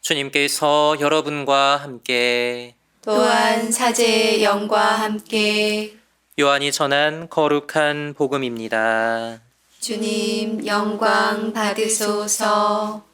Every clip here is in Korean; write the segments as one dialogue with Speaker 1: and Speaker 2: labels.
Speaker 1: 주님께서 여러분과 함께
Speaker 2: 또한 사제의 영과 함께
Speaker 1: 요한이 전한 거룩한 복음입니다.
Speaker 2: 주님 영광 받으소서.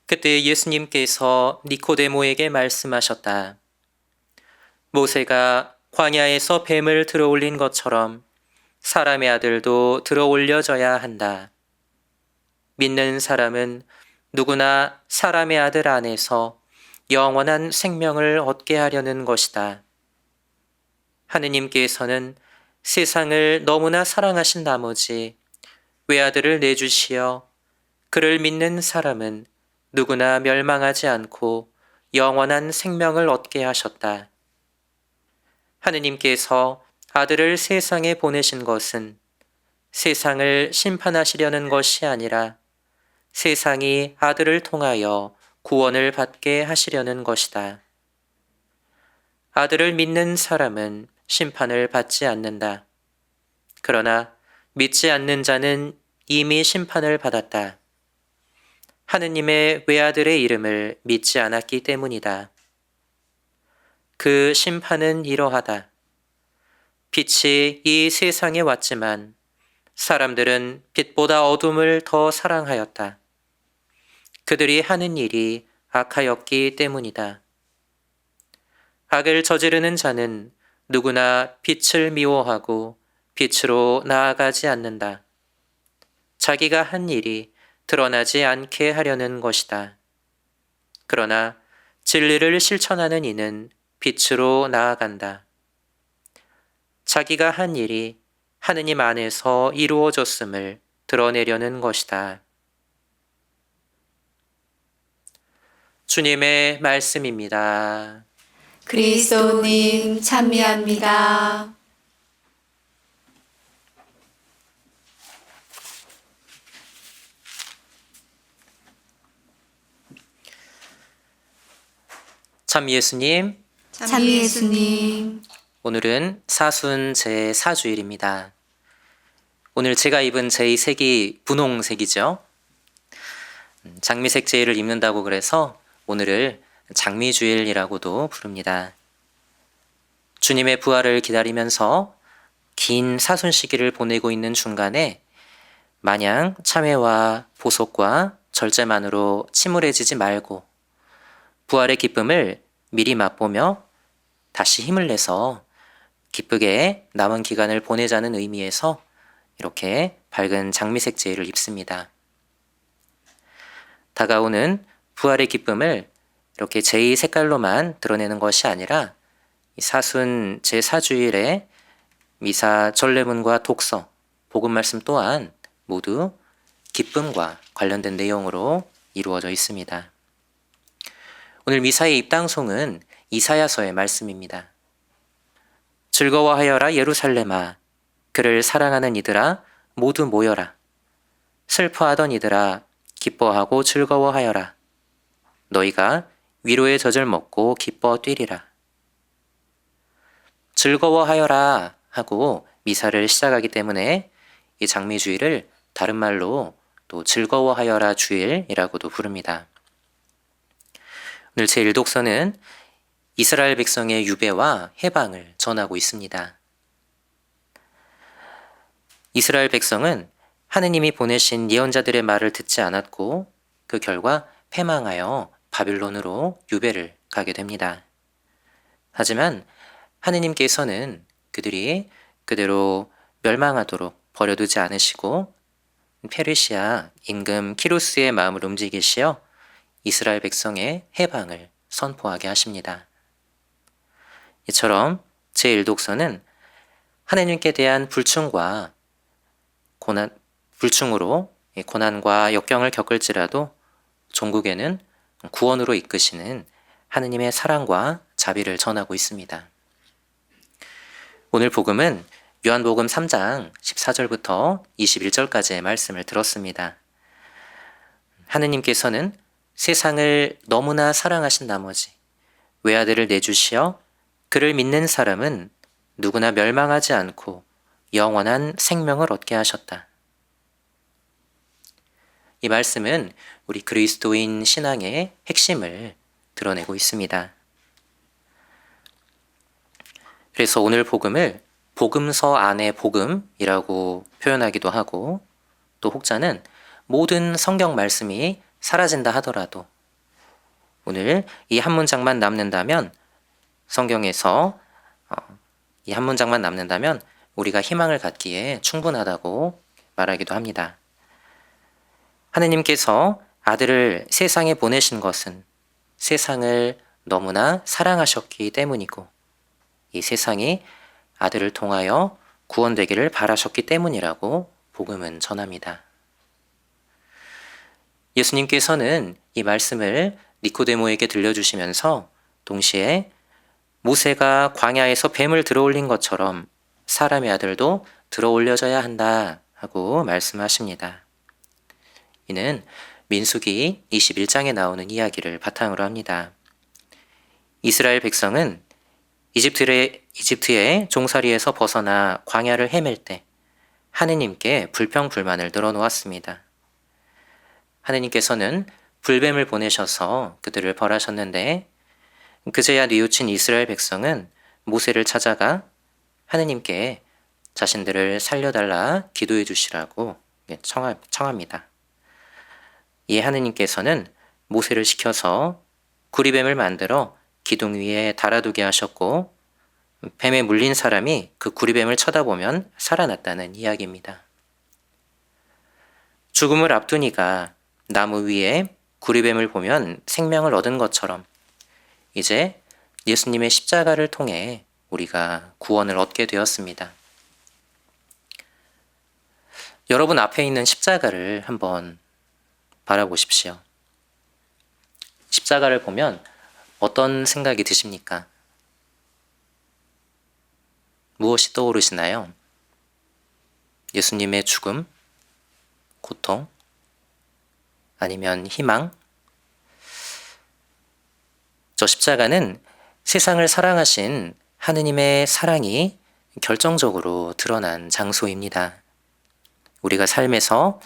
Speaker 1: 그때 예수님께서 니코데모에게 말씀하셨다. 모세가 광야에서 뱀을 들어올린 것처럼 사람의 아들도 들어올려져야 한다. 믿는 사람은 누구나 사람의 아들 안에서 영원한 생명을 얻게 하려는 것이다. 하느님께서는 세상을 너무나 사랑하신 나머지 외아들을 내주시어 그를 믿는 사람은 누구나 멸망하지 않고 영원한 생명을 얻게 하셨다. 하느님께서 아들을 세상에 보내신 것은 세상을 심판하시려는 것이 아니라 세상이 아들을 통하여 구원을 받게 하시려는 것이다. 아들을 믿는 사람은 심판을 받지 않는다. 그러나 믿지 않는 자는 이미 심판을 받았다. 하느님의 외아들의 이름을 믿지 않았기 때문이다. 그 심판은 이러하다. 빛이 이 세상에 왔지만 사람들은 빛보다 어둠을 더 사랑하였다. 그들이 하는 일이 악하였기 때문이다. 악을 저지르는 자는 누구나 빛을 미워하고 빛으로 나아가지 않는다. 자기가 한 일이 드러나지 않게 하려는 것이다. 그러나 진리를 실천하는 이는 빛으로 나아간다. 자기가 한 일이 하느님 안에서 이루어졌음을 드러내려는 것이다. 주님의 말씀입니다.
Speaker 2: 그리스도님 찬미합니다.
Speaker 1: 참 예수님,
Speaker 2: 찬미 예수님.
Speaker 1: 오늘은 사순 제4주일입니다. 오늘 제가 입은 제2색이 분홍색이죠. 장미색 제의를 입는다고 그래서 오늘을 장미주일이라고도 부릅니다. 주님의 부활을 기다리면서 긴 사순 시기를 보내고 있는 중간에 마냥 참회와 보속과 절제만으로 침울해지지 말고 부활의 기쁨을 미리 맛보며 다시 힘을 내서 기쁘게 남은 기간을 보내자는 의미에서 이렇게 밝은 장미색 제의를 입습니다. 다가오는 부활의 기쁨을 이렇게 제의 색깔로만 드러내는 것이 아니라 사순 제4주일에 미사 전례문과 독서, 복음 말씀 또한 모두 기쁨과 관련된 내용으로 이루어져 있습니다. 오늘 미사의 입당송은 이사야서의 말씀입니다. 즐거워하여라 예루살렘아, 그를 사랑하는 이들아 모두 모여라. 슬퍼하던 이들아 기뻐하고 즐거워하여라. 너희가 위로의 젖을 먹고 기뻐 뛰리라. 즐거워하여라 하고 미사를 시작하기 때문에 이 장미주일을 다른 말로 또 즐거워하여라 주일이라고도 부릅니다. 오늘 제1독서는 이스라엘 백성의 유배와 해방을 전하고 있습니다. 이스라엘 백성은 하느님이 보내신 예언자들의 말을 듣지 않았고 그 결과 패망하여 바빌론으로 유배를 가게 됩니다. 하지만 하느님께서는 그들이 그대로 멸망하도록 버려두지 않으시고 페르시아 임금 키루스의 마음을 움직이시어 이스라엘 백성의 해방을 선포하게 하십니다. 이처럼 제1독서는 하느님께 대한 불충으로 고난과 역경을 겪을지라도 종국에는 구원으로 이끄시는 하느님의 사랑과 자비를 전하고 있습니다. 오늘 복음은 요한복음 3장 14절부터 21절까지의 말씀을 들었습니다. 하느님께서는 세상을 너무나 사랑하신 나머지 외아들을 내주시어 그를 믿는 사람은 누구나 멸망하지 않고 영원한 생명을 얻게 하셨다. 이 말씀은 우리 그리스도인 신앙의 핵심을 드러내고 있습니다. 그래서 오늘 복음을 복음서 안의 복음이라고 표현하기도 하고, 또 혹자는 모든 성경 말씀이 사라진다 하더라도 오늘 이 한 문장만 남는다면, 성경에서 이 한 문장만 남는다면 우리가 희망을 갖기에 충분하다고 말하기도 합니다. 하느님께서 아들을 세상에 보내신 것은 세상을 너무나 사랑하셨기 때문이고, 이 세상이 아들을 통하여 구원되기를 바라셨기 때문이라고 복음은 전합니다. 예수님께서는 이 말씀을 니코데모에게 들려주시면서 동시에 모세가 광야에서 뱀을 들어올린 것처럼 사람의 아들도 들어올려져야 한다 하고 말씀하십니다. 이는 민수기 21장에 나오는 이야기를 바탕으로 합니다. 이스라엘 백성은 이집트의 종살이에서 벗어나 광야를 헤맬 때 하느님께 불평불만을 늘어놓았습니다. 하느님께서는 불뱀을 보내셔서 그들을 벌하셨는데, 그제야 뉘우친 이스라엘 백성은 모세를 찾아가 하느님께 자신들을 살려달라 기도해 주시라고 청합니다. 이에 하느님께서는 모세를 시켜서 구리뱀을 만들어 기둥 위에 달아두게 하셨고, 뱀에 물린 사람이 그 구리뱀을 쳐다보면 살아났다는 이야기입니다. 죽음을 앞두니가 나무 위에 구리뱀을 보면 생명을 얻은 것처럼 이제 예수님의 십자가를 통해 우리가 구원을 얻게 되었습니다. 여러분 앞에 있는 십자가를 한번 바라보십시오. 십자가를 보면 어떤 생각이 드십니까? 무엇이 떠오르시나요? 예수님의 죽음? 고통? 아니면 희망? 저 십자가는 세상을 사랑하신 하느님의 사랑이 결정적으로 드러난 장소입니다. 우리가 삶에서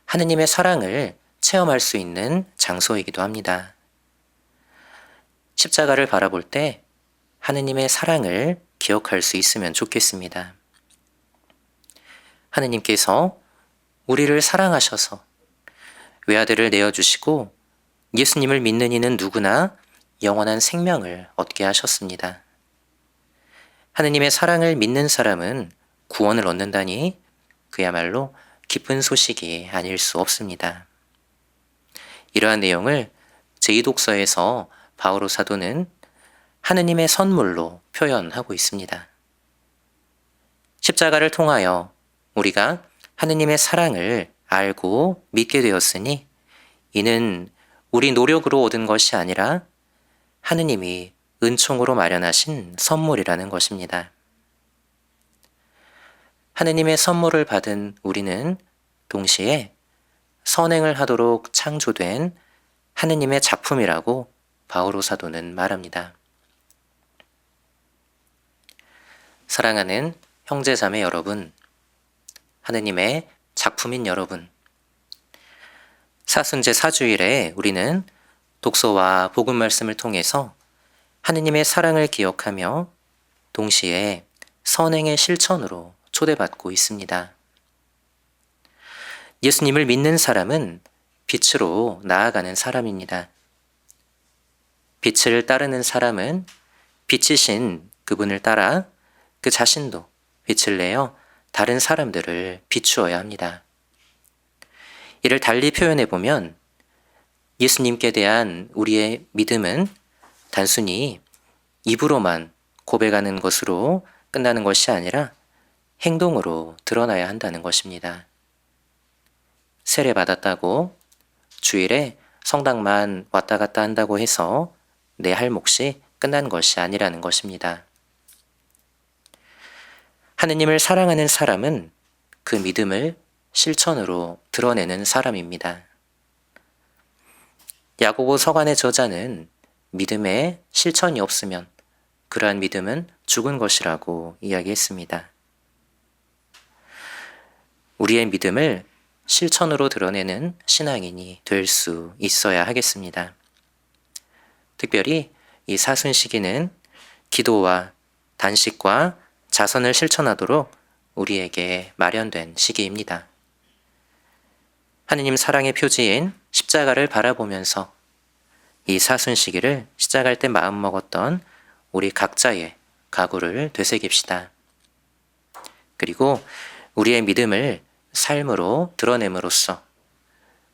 Speaker 1: 하느님의 사랑을 체험할 수 있는 장소이기도 합니다. 십자가를 바라볼 때 하느님의 사랑을 기억할 수 있으면 좋겠습니다. 하느님께서 우리를 사랑하셔서 외아들을 내어주시고 예수님을 믿는 이는 누구나 영원한 생명을 얻게 하셨습니다. 하느님의 사랑을 믿는 사람은 구원을 얻는다니 그야말로 기쁜 소식이 아닐 수 없습니다. 이러한 내용을 제2독서에서 바오로 사도는 하느님의 선물로 표현하고 있습니다. 십자가를 통하여 우리가 하느님의 사랑을 알고 믿게 되었으니 이는 우리 노력으로 얻은 것이 아니라 하느님이 은총으로 마련하신 선물이라는 것입니다. 하느님의 선물을 받은 우리는 동시에 선행을 하도록 창조된 하느님의 작품이라고 바오로 사도는 말합니다. 사랑하는 형제자매 여러분, 하느님의 작품인 여러분, 사순제 사주일에 우리는 독서와 복음 말씀을 통해서 하느님의 사랑을 기억하며 동시에 선행의 실천으로 초대받고 있습니다. 예수님을 믿는 사람은 빛으로 나아가는 사람입니다. 빛을 따르는 사람은 빛이신 그분을 따라 그 자신도 빛을 내어 다른 사람들을 비추어야 합니다. 이를 달리 표현해 보면 예수님께 대한 우리의 믿음은 단순히 입으로만 고백하는 것으로 끝나는 것이 아니라 행동으로 드러나야 한다는 것입니다. 세례받았다고 주일에 성당만 왔다 갔다 한다고 해서 내 할 몫이 끝난 것이 아니라는 것입니다. 하느님을 사랑하는 사람은 그 믿음을 실천으로 드러내는 사람입니다. 야고보 서간의 저자는 믿음에 실천이 없으면 그러한 믿음은 죽은 것이라고 이야기했습니다. 우리의 믿음을 실천으로 드러내는 신앙인이 될 수 있어야 하겠습니다. 특별히 이 사순 시기는 기도와 단식과 자선을 실천하도록 우리에게 마련된 시기입니다. 하느님 사랑의 표지인 십자가를 바라보면서 이 사순 시기를 시작할 때 마음먹었던 우리 각자의 각오를 되새깁시다. 그리고 우리의 믿음을 삶으로 드러냄으로써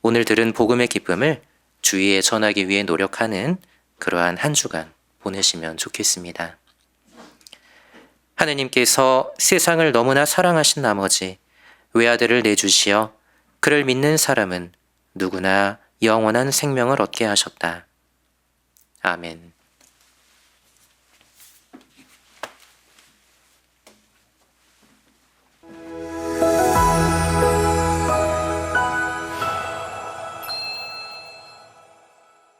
Speaker 1: 오늘 들은 복음의 기쁨을 주위에 전하기 위해 노력하는 그러한 한 주간 보내시면 좋겠습니다. 하느님께서 세상을 너무나 사랑하신 나머지 외아들을 내주시어 그를 믿는 사람은 누구나 영원한 생명을 얻게 하셨다. 아멘.